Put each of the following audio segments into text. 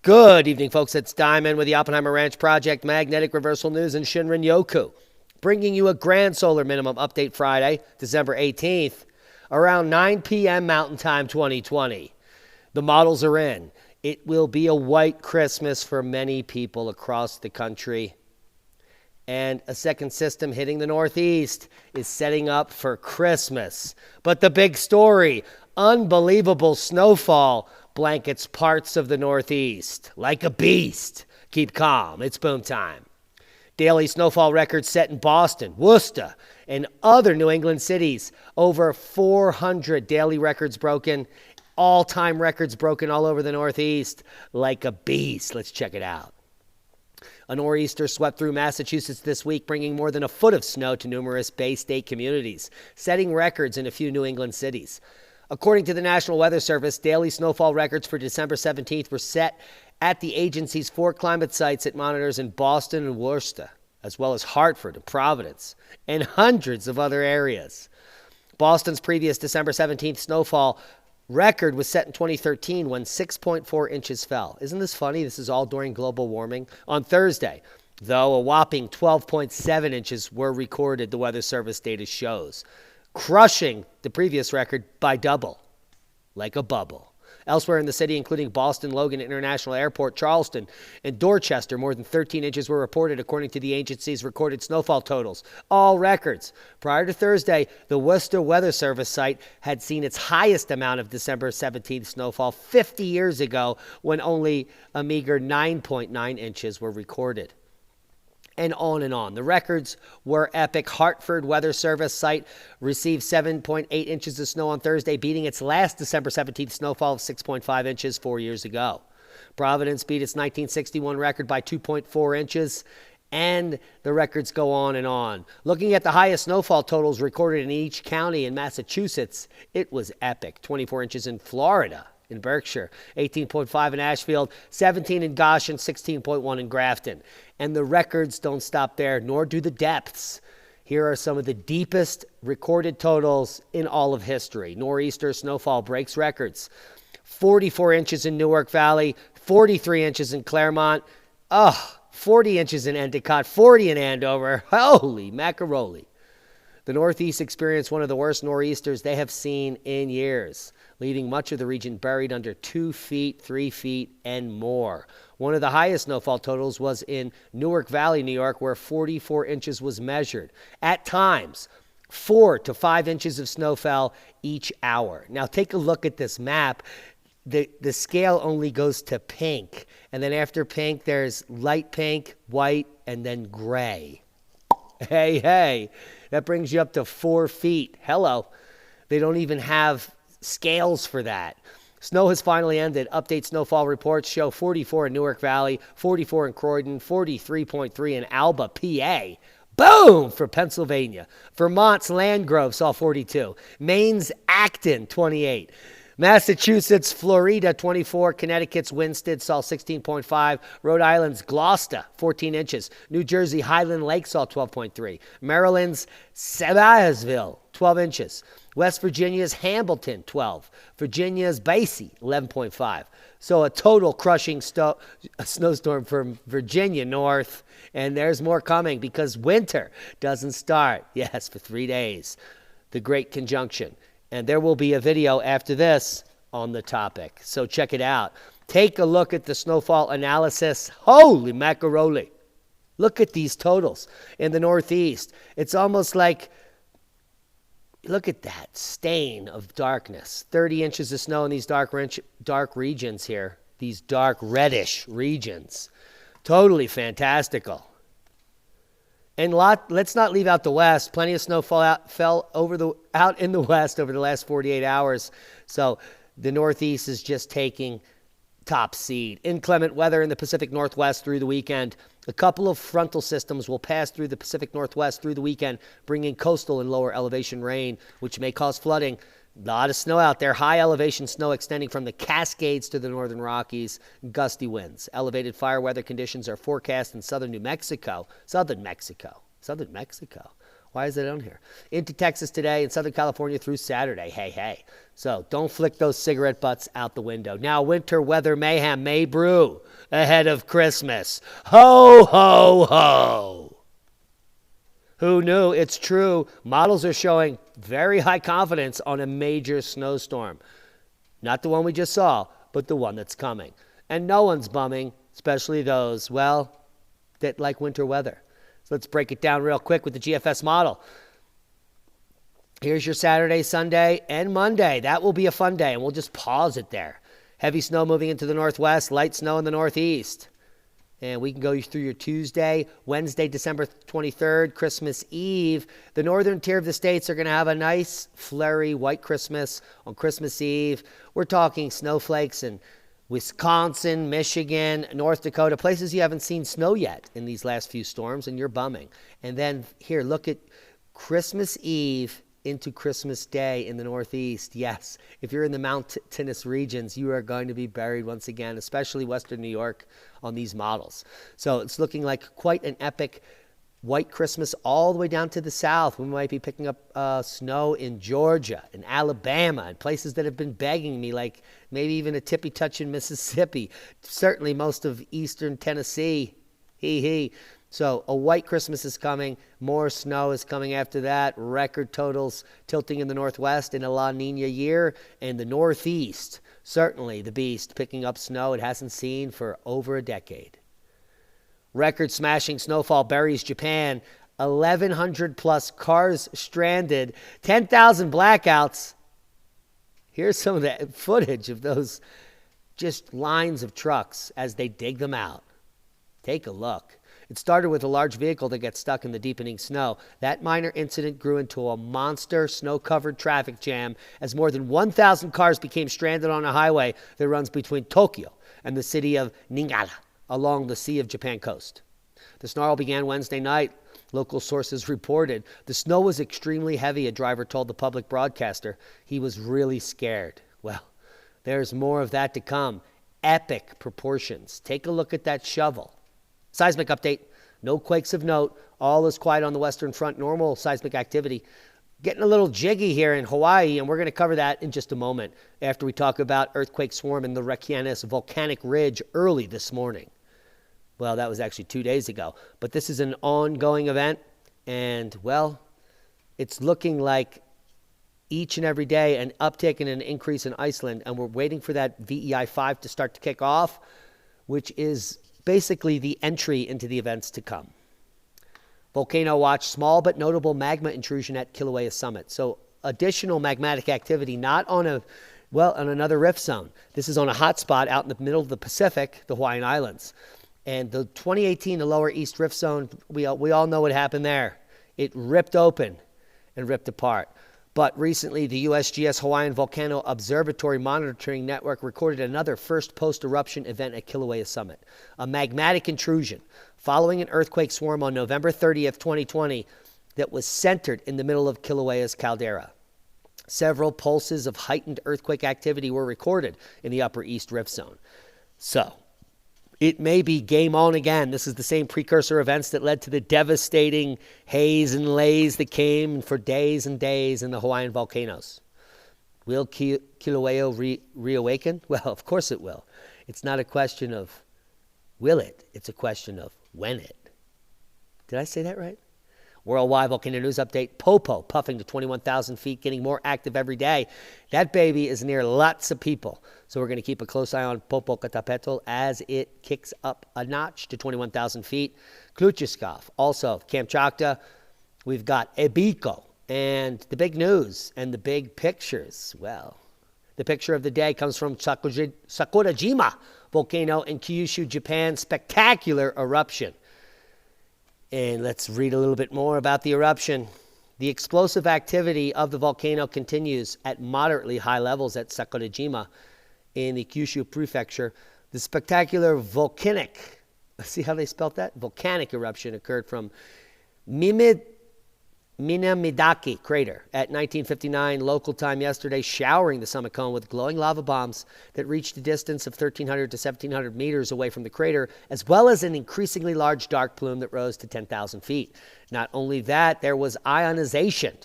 Good evening, folks. It's Diamond with the Oppenheimer Ranch Project, Magnetic Reversal News, and Shinrin Yoku, bringing you a grand solar minimum update Friday, December 18th, around 9 p.m. Mountain Time 2020. The models are in. It will be a white Christmas for many people across the country. And a second system hitting the Northeast is setting up for Christmas. But the big story, unbelievable snowfall blankets parts of the Northeast. Like a beast. Keep calm. It's boom time. Daily snowfall records set in Boston, Worcester, and other New England cities. Over 400 daily records broken. All-time records broken all over the Northeast. Like a beast. Let's check it out. A nor'easter swept through Massachusetts this week, bringing more than a foot of snow to numerous Bay State communities, setting records in a few New England cities. According to the National Weather Service, daily snowfall records for December 17th were set at the agency's 4 climate sites it monitors in Boston and Worcester, as well as Hartford and Providence, and hundreds of other areas. Boston's previous December 17th snowfall record was set in 2013 when 6.4 inches fell. Isn't this funny? This is all during global warming. On Thursday, though, a whopping 12.7 inches were recorded, the Weather Service data shows, crushing the previous record by double, like a bubble. Elsewhere in the city, including Boston, Logan International Airport, Charleston, and Dorchester, more than 13 inches were reported according to the agency's recorded snowfall totals. All records. Prior to Thursday, the Worcester Weather Service site had seen its highest amount of December 17th snowfall 50 years ago when only a meager 9.9 inches were recorded. And on and on. The records were epic. Hartford Weather Service site received 7.8 inches of snow on Thursday, beating its last December 17th snowfall of 6.5 inches 4 years ago. Providence beat its 1961 record by 2.4 inches, and the records go on and on. Looking at the highest snowfall totals recorded in each county in Massachusetts, it was epic. 24 inches in Florida. In Berkshire, 18.5 in Ashfield, 17 in Goshen, 16.1 in Grafton. And the records don't stop there, nor do the depths. Here are some of the deepest recorded totals in all of history. Nor'easter snowfall breaks records. 44 inches in Newark Valley, 43 inches in Claremont, 40 inches in Endicott, 40 in Andover. Holy macaroni. The Northeast experienced one of the worst nor'easters they have seen in years, leaving much of the region buried under 2 feet, 3 feet, and more. One of the highest snowfall totals was in Newark Valley, New York, where 44 inches was measured. At times, 4 to 5 inches of snow fell each hour. Now take a look at this map. The scale only goes to pink, and then after pink, there's light pink, white, and then gray. Hey, that brings you up to 4 feet. Hello. They don't even have scales for that. Snow has finally ended. Update snowfall reports show 44 in Newark Valley, 44 in Croydon, 43.3 in Alba, PA. Boom! For Pennsylvania. Vermont's Landgrove saw 42. Maine's Acton, 28. Massachusetts, Florida, 24. Connecticut's Winsted saw 16.5. Rhode Island's Gloucester, 14 inches. New Jersey, Highland Lake saw 12.3. Maryland's Sebasville, 12 inches. West Virginia's Hamilton, 12. Virginia's Basie, 11.5. So a total crushing snowstorm from Virginia north. And there's more coming because winter doesn't start, yes, for 3 days. The Great Conjunction. And there will be a video after this on the topic. So check it out. Take a look at the snowfall analysis. Holy macaroni. Look at these totals in the Northeast. It's almost like, look at that stain of darkness. 30 inches of snow in these dark regions here. These dark reddish regions. Totally fantastical. And let's not leave out the West. Plenty of snow fell out in the West over the last 48 hours. So the Northeast is just taking top seed. Inclement weather in the Pacific Northwest through the weekend. A couple of frontal systems will pass through the Pacific Northwest through the weekend, bringing coastal and lower elevation rain, which may cause flooding. A lot of snow out there. High elevation snow extending from the Cascades to the northern Rockies. Gusty winds. Elevated fire weather conditions are forecast in southern Mexico. Why is it on here? Into Texas today and Southern California through Saturday. Hey. So don't flick those cigarette butts out the window. Now winter weather mayhem may brew ahead of Christmas. Ho, ho, ho. Who knew? It's true. Models are showing very high confidence on a major snowstorm. Not the one we just saw, but the one that's coming. And no one's bumming, especially those, well, that like winter weather. So let's break it down real quick with the GFS model. Here's your Saturday, Sunday, and Monday. That will be a fun day, and we'll just pause it there. Heavy snow moving into the northwest, light snow in the northeast. And we can go through your Tuesday, Wednesday, December 23rd, Christmas Eve. The northern tier of the states are going to have a nice, flurry, white Christmas on Christmas Eve. We're talking snowflakes in Wisconsin, Michigan, North Dakota, places you haven't seen snow yet in these last few storms, and you're bumming. And then here, look at Christmas Eve into Christmas Day in the Northeast. Yes, if you're in the mountainous regions, you are going to be buried once again, especially Western New York on these models. So it's looking like quite an epic white Christmas all the way down to the south. We might be picking up snow in Georgia and Alabama and places that have been begging me, like maybe even a tippy touch in Mississippi, certainly most of eastern Tennessee. So a white Christmas is coming. More snow is coming after that. Record totals tilting in the northwest in a La Nina year. And the northeast, certainly the beast, picking up snow it hasn't seen for over a decade. Record-smashing snowfall buries Japan. 1,100 plus cars stranded. 10,000 blackouts. Here's some of the footage of those just lines of trucks as they dig them out. Take a look. It started with a large vehicle that gets stuck in the deepening snow. That minor incident grew into a monster snow-covered traffic jam as more than 1,000 cars became stranded on a highway that runs between Tokyo and the city of Niigata along the Sea of Japan coast. The snarl began Wednesday night. Local sources reported the snow was extremely heavy, a driver told the public broadcaster. He was really scared. Well, there's more of that to come. Epic proportions. Take a look at that shovel. Seismic update. No quakes of note. All is quiet on the western front. Normal seismic activity. Getting a little jiggy here in Hawaii, and we're going to cover that in just a moment after we talk about earthquake swarm in the Reykjanes volcanic ridge early this morning. Well, that was actually 2 days ago. But this is an ongoing event, and, well, it's looking like each and every day an uptick and an increase in Iceland, and we're waiting for that VEI 5 to start to kick off, which is basically the entry into the events to come. Volcano watch, small but notable magma intrusion at Kilauea summit. So additional magmatic activity, not on on another rift zone. This is on a hot spot out in the middle of the Pacific, the Hawaiian Islands. And the 2018, the lower east rift zone, we all know what happened there. It ripped open and ripped apart. But recently, the USGS Hawaiian Volcano Observatory Monitoring Network recorded another first post-eruption event at Kilauea Summit, a magmatic intrusion following an earthquake swarm on November 30th, 2020, that was centered in the middle of Kilauea's caldera. Several pulses of heightened earthquake activity were recorded in the upper east rift zone. So, it may be game on again. This is the same precursor events that led to the devastating haze and lays that came for days and days in the Hawaiian volcanoes. Will Kilauea reawaken? Well, of course it will. It's not a question of will it. It's a question of when it. Did I say that right? Worldwide volcano news update. Popo puffing to 21,000 feet, getting more active every day. That baby is near lots of people. So we're going to keep a close eye on Popocatépetl as it kicks up a notch to 21,000 feet. Klutchiskov, also Kamchatka. We've got Ebiko. And the big news and the big pictures. Well, the picture of the day comes from Sakurajima volcano in Kyushu, Japan. Spectacular eruption. And let's read a little bit more about the eruption. The explosive activity of the volcano continues at moderately high levels at Sakurajima in the Kyushu prefecture. The spectacular volcanic, see how they spelled that? Volcanic eruption occurred from Mimid Minamidaki crater at 1959 local time yesterday, showering the summit cone with glowing lava bombs that reached a distance of 1,300 to 1,700 meters away from the crater, as well as an increasingly large dark plume that rose to 10,000 feet. Not only that, there was ionization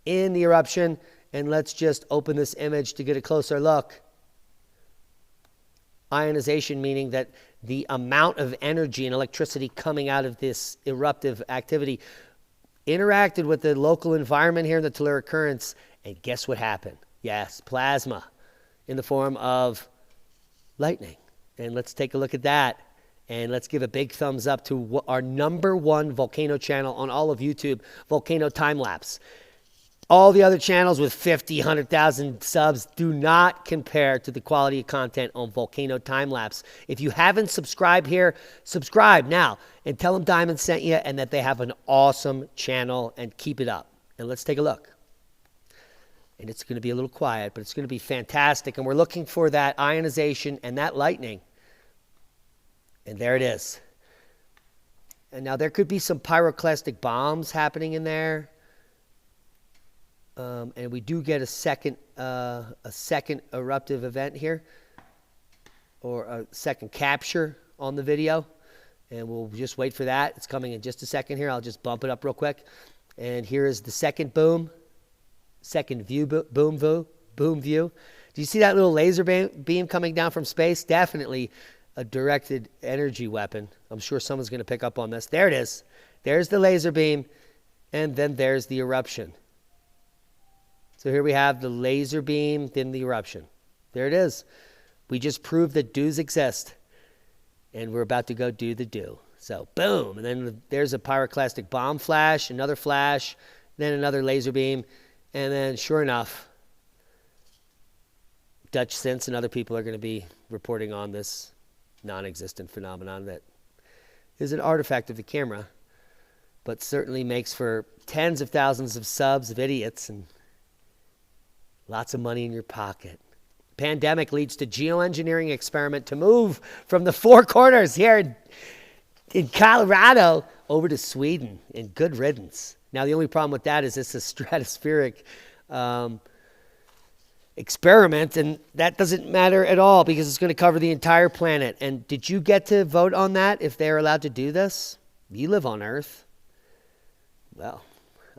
in the eruption, and let's just open this image to get a closer look. Ionization meaning that the amount of energy and electricity coming out of this eruptive activity interacted with the local environment here in the telluric currents, and guess what happened? Yes, plasma in the form of lightning. And let's take a look at that, and let's give a big thumbs up to our #1 volcano channel on all of YouTube, Volcano Time Lapse. All the other channels with 50, 100,000 subs do not compare to the quality of content on Volcano Time Lapse. If you haven't subscribed here, subscribe now and tell them Diamond sent you and that they have an awesome channel, and keep it up. And let's take a look. And it's going to be a little quiet, but it's going to be fantastic. And we're looking for that ionization and that lightning. And there it is. And now there could be some pyroclastic bombs happening in there. And we do get a second eruptive event here, or a second capture on the video, and we'll just wait for that. It's coming in just a second here. I'll just bump it up real quick, and here is the second boom, second view, boom view. Do you see that little laser beam coming down from space? Definitely a directed energy weapon. I'm sure someone's going to pick up on this. There it is. There's the laser beam, and then there's the eruption. So here we have the laser beam, then the eruption. There it is. We just proved that dews exist. And we're about to go do the dew. So boom. And then there's a pyroclastic bomb flash, another flash, then another laser beam. And then sure enough, Dutch Sense and other people are going to be reporting on this non-existent phenomenon that is an artifact of the camera, but certainly makes for tens of thousands of subs of idiots and lots of money in your pocket. Pandemic leads to geoengineering experiment to move from the Four Corners here in Colorado over to Sweden, and good riddance. Now, the only problem with that is it's a stratospheric experiment, and that doesn't matter at all because it's going to cover the entire planet. And did you get to vote on that if they're allowed to do this? You live on Earth. Well,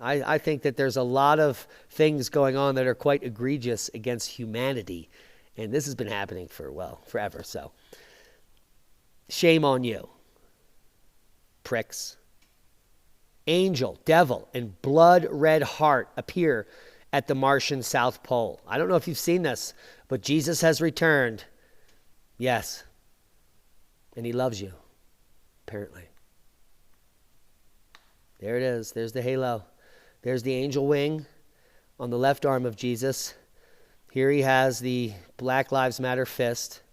I think that there's a lot of things going on that are quite egregious against humanity. And this has been happening for, well, forever. So shame on you, pricks. Angel, devil, and blood red heart appear at the Martian South Pole. I don't know if you've seen this, but Jesus has returned. Yes. And he loves you, apparently. There it is. There's the halo. There's the angel wing on the left arm of Jesus. Here he has the Black Lives Matter fist.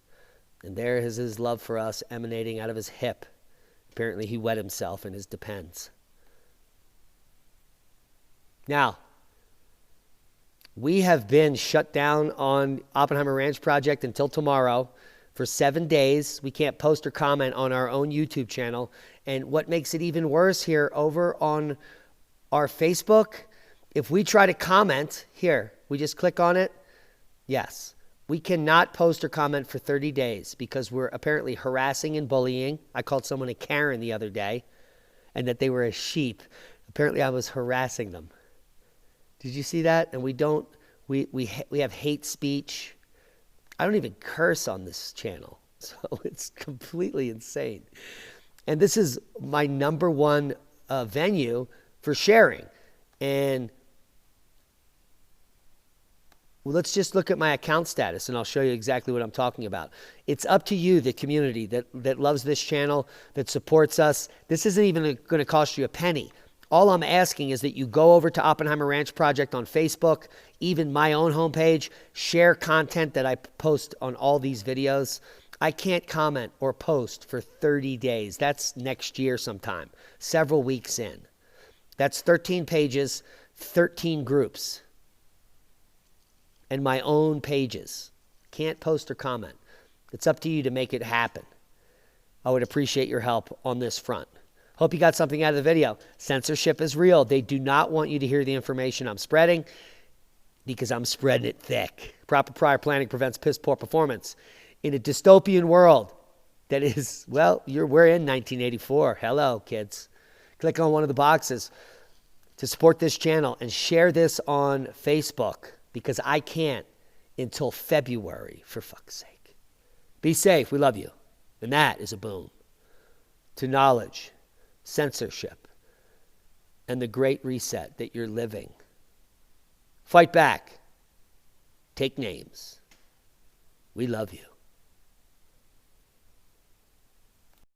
And there is his love for us emanating out of his hip. Apparently he wet himself in his Depends. Now, we have been shut down on Oppenheimer Ranch Project until tomorrow for 7 days. We can't post or comment on our own YouTube channel. And what makes it even worse here, over on our Facebook, if we try to comment here, we just click on it. Yes, we cannot post or comment for 30 days because we're apparently harassing and bullying. I called someone a Karen the other day and that they were a sheep. Apparently I was harassing them. Did you see that? And we have hate speech. I don't even curse on this channel. So it's completely insane. And this is my #1 venue for sharing. And well, let's just look at my account status and I'll show you exactly what I'm talking about. It's up to you, the community that loves this channel, that supports us. This isn't even going to cost you a penny. All I'm asking is that you go over to Oppenheimer Ranch Project on Facebook, even my own homepage, share content that I post on all these videos. I can't comment or post for 30 days. That's next year sometime, several weeks in. That's 13 pages, 13 groups, and my own pages. Can't post or comment. It's up to you to make it happen. I would appreciate your help on this front. Hope you got something out of the video. Censorship is real. They do not want you to hear the information I'm spreading because I'm spreading it thick. Proper prior planning prevents piss poor performance. In a dystopian world that is, well, we're in 1984. Hello, kids. Click on one of the boxes to support this channel and share this on Facebook because I can't until February, for fuck's sake. Be safe. We love you. And that is a boom to knowledge, censorship, and the great reset that you're living. Fight back. Take names. We love you.